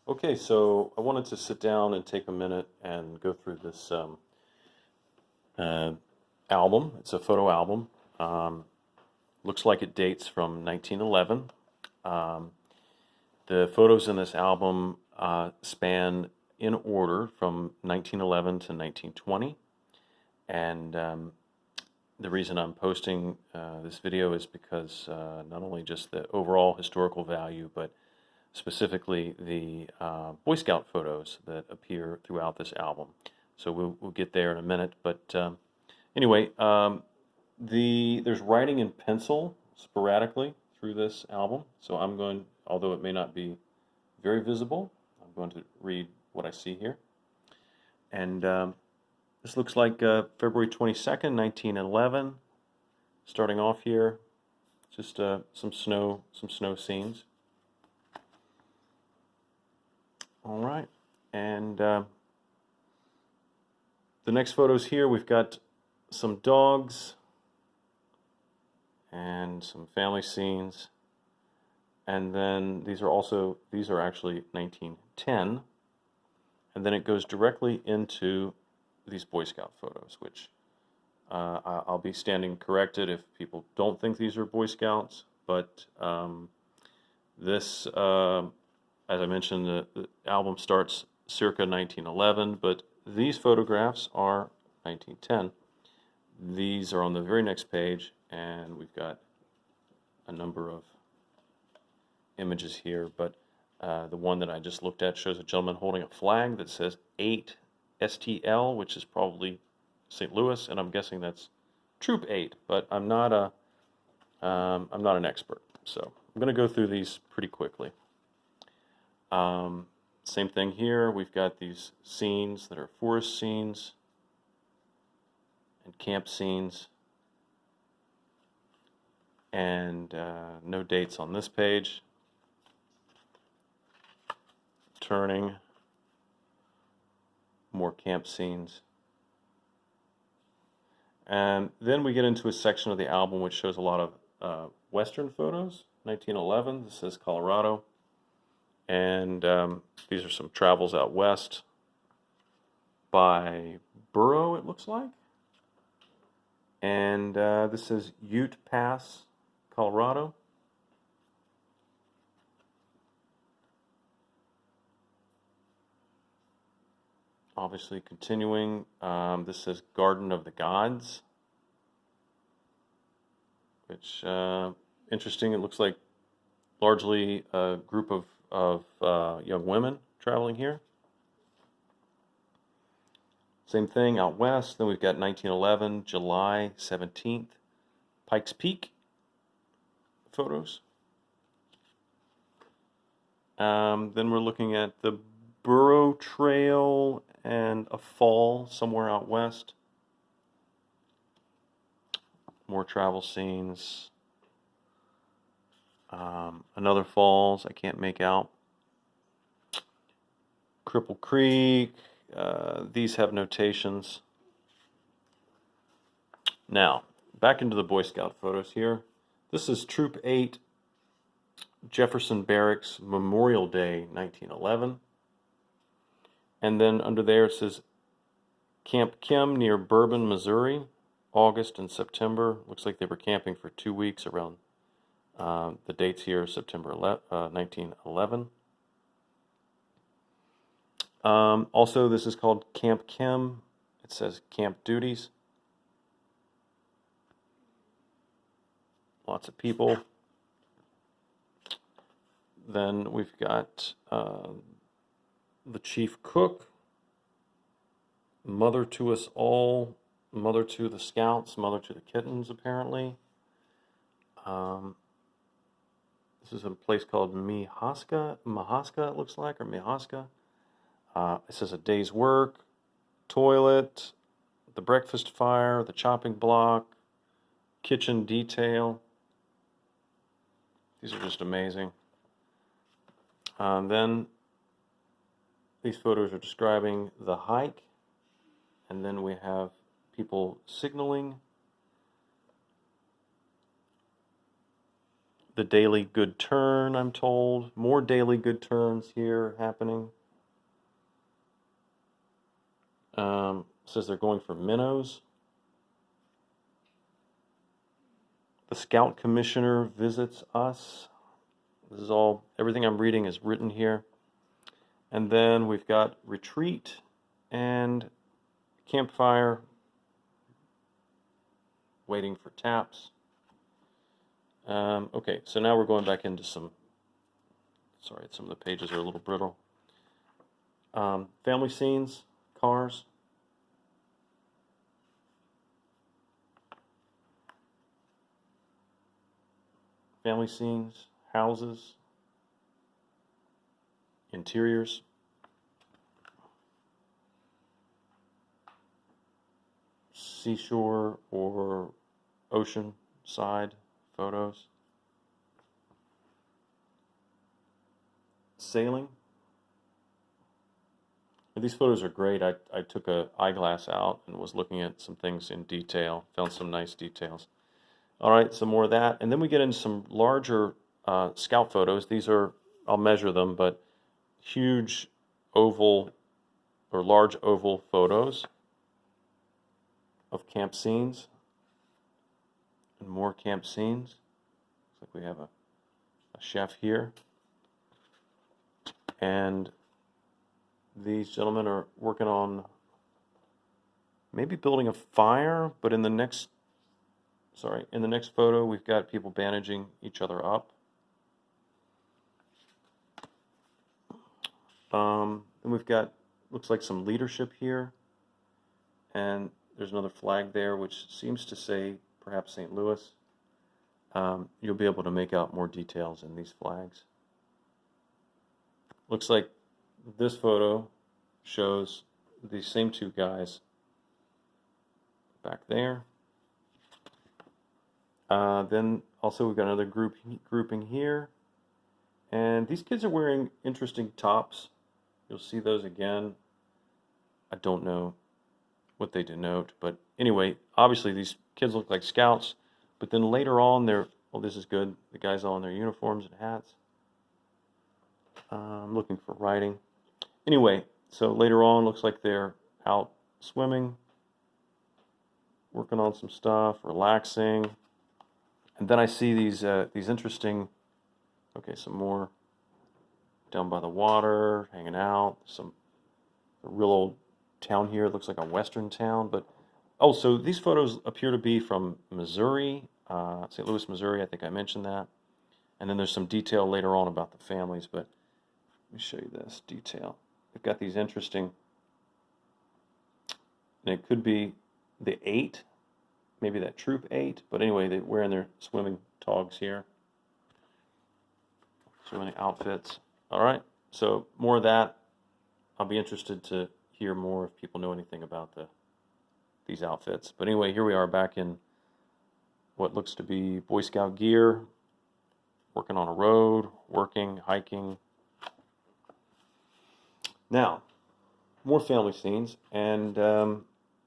Okay, so I wanted to sit down and take a minute and go through this uh, album. It's a photo album. Um, Looks like it dates from 1911. Um, the photos in this album span in order from 1911 to 1920. And the reason I'm posting this video is because not only just the overall historical value, but specifically the Boy Scout photos that appear throughout this album. So we'll get there in a minute. But anyway, there's writing in pencil sporadically through this album. So I'm going, although it may not be very visible, I'm going to read what I see here. And this looks like February 22nd, 1911. Starting off here, just some snow scenes. All right, and the next photos here, we've got some dogs and some family scenes, and then these are actually 1910, and then it goes directly into these Boy Scout photos, which I'll be standing corrected if people don't think these are Boy Scouts, but this as I mentioned, the album starts circa 1911, but these photographs are 1910. These are on the very next page, and we've got a number of images here, but the one that I just looked at shows a gentleman holding a flag that says 8 STL, which is probably St. Louis, and I'm guessing that's Troop 8, but I'm not an expert, so I'm going to go through these pretty quickly. Same thing here. We've got these scenes that are forest scenes and camp scenes, and no dates on this page. Turning, more camp scenes. And then we get into a section of the album which shows a lot of Western photos. 1911, this says Colorado. And these are some travels out west by Burro, it looks like. And this is Ute Pass, Colorado. Obviously continuing, this says Garden of the Gods, which interesting. It looks like largely a group of young women traveling here. Same thing out west. Then we've got 1911, July 17th, Pikes Peak photos. Then we're looking at the Burro Trail and a fall somewhere out west. More travel scenes. Another falls I can't make out. Cripple Creek. These have notations. Now, back into the Boy Scout photos here. This is Troop 8, Jefferson Barracks, Memorial Day, 1911. And then under there it says Camp Kim near Bourbon, Missouri, August and September. Looks like they were camping for 2 weeks around the dates here, September 1911. Also, this is called Camp Kim. It says Camp Duties. Lots of people. Then we've got the chief cook, mother to us all, mother to the scouts, mother to the kittens, apparently. This is a place called Mahaska, it looks like, or Mahaska. It says a day's work, toilet, the breakfast fire, the chopping block, kitchen detail. These are just amazing. Then these photos are describing the hike, and then we have people signaling. the daily good turn, I'm told. More daily good turns here happening. Says they're going for minnows. The Scout Commissioner visits us. This is all, everything I'm reading is written here. And then we've got retreat and campfire, waiting for taps. Okay, so now we're going back into some, sorry, some of the pages are a little brittle. Family scenes, cars. Family scenes, houses, interiors. Seashore or ocean side photos. Sailing. And these photos are great. I took an eyeglass out and was looking at some things in detail, found some nice details. All right, some more of that. And then we get into some larger scout photos. These are, I'll measure them, but huge oval or large oval photos of camp scenes and more camp scenes. Looks like we have a chef here. And these gentlemen are working on maybe building a fire, but in the next photo we've got people bandaging each other up. Then we've got, looks like some leadership here, and there's another flag there which seems to say perhaps St. Louis. You'll be able to make out more details in these flags. Looks like this photo shows these same two guys back there. Then also we've got another grouping here, and these kids are wearing interesting tops. You'll see those again. I don't know what they denote, but anyway, obviously these kids look like scouts, but then later on they're, well, this is good, the guys all in their uniforms and hats. I'm looking for writing. Anyway, so later on looks like they're out swimming, working on some stuff, relaxing. And then I see these interesting, okay, some more down by the water, hanging out. Some a real old town here. It looks like a western town. But oh, so these photos appear to be from Missouri, St. Louis, Missouri. I think I mentioned that. And then there's some detail later on about the families. But let me show you this detail. They've got these interesting, and it could be the 8, maybe that troop 8. But anyway, they're wearing their swimming togs here, swimming outfits. All right, so more of that. I'll be interested to hear more if people know anything about these outfits. But anyway, here we are back in what looks to be Boy Scout gear, working on a road, working, hiking. Now, more family scenes, and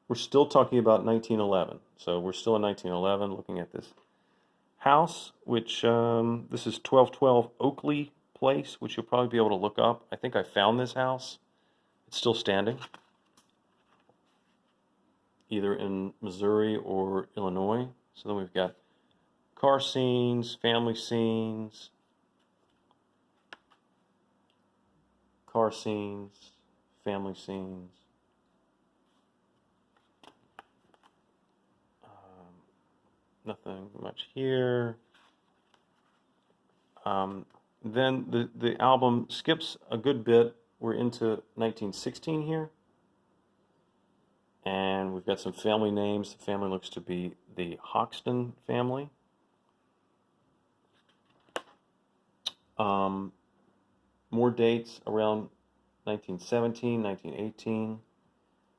we're still talking about 1911. So we're still in 1911, looking at this house, which this is 1212 Oakley Place, which you'll probably be able to look up. I think I found this house. It's still standing, either in Missouri or Illinois. So then we've got car scenes, family scenes, car scenes, family scenes. Nothing much here. Then the album skips a good bit. We're into 1916 here. And we've got some family names. The family looks to be the Hoxton family. More dates around 1917, 1918,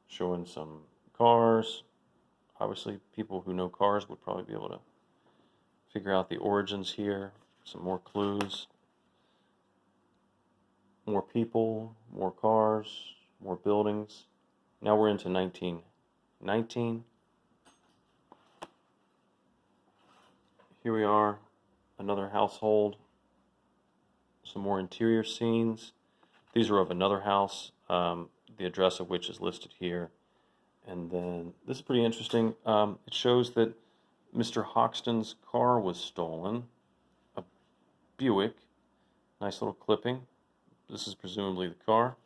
showing some cars. Obviously, people who know cars would probably be able to figure out the origins here. Some more clues. More people, more cars, more buildings. Now we're into 1919. Here we are, another household. Some more interior scenes. These are of another house, the address of which is listed here. And then this is pretty interesting. It shows that Mr. Hoxton's car was stolen, a Buick. Nice little clipping. This is presumably the car.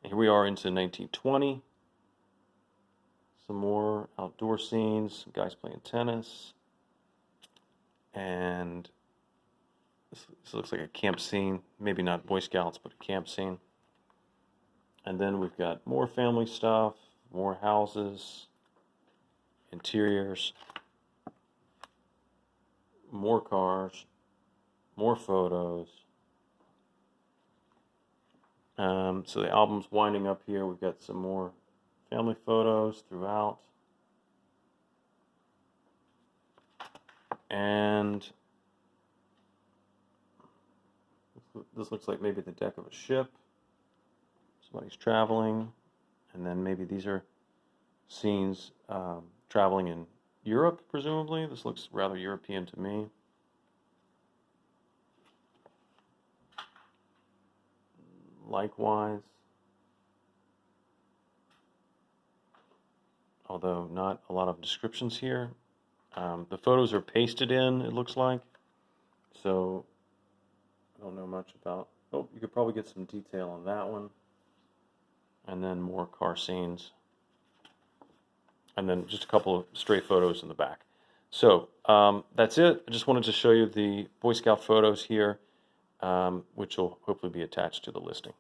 And here we are into 1920. Some more outdoor scenes, guys playing tennis. And this looks like a camp scene. Maybe not Boy Scouts, but a camp scene. And then we've got more family stuff, more houses, interiors, more cars, more photos. So the album's winding up here. We've got some more family photos throughout. And this looks like maybe the deck of a ship. Somebody's traveling. And then maybe these are scenes traveling in Europe, presumably. This looks rather European to me. Likewise, although not a lot of descriptions here. The photos are pasted in, it looks like, so I don't know much about. Oh, you could probably get some detail on that one. And then more car scenes. And then just a couple of stray photos in the back. So that's it. I just wanted to show you the Boy Scout photos here, which will hopefully be attached to the listing.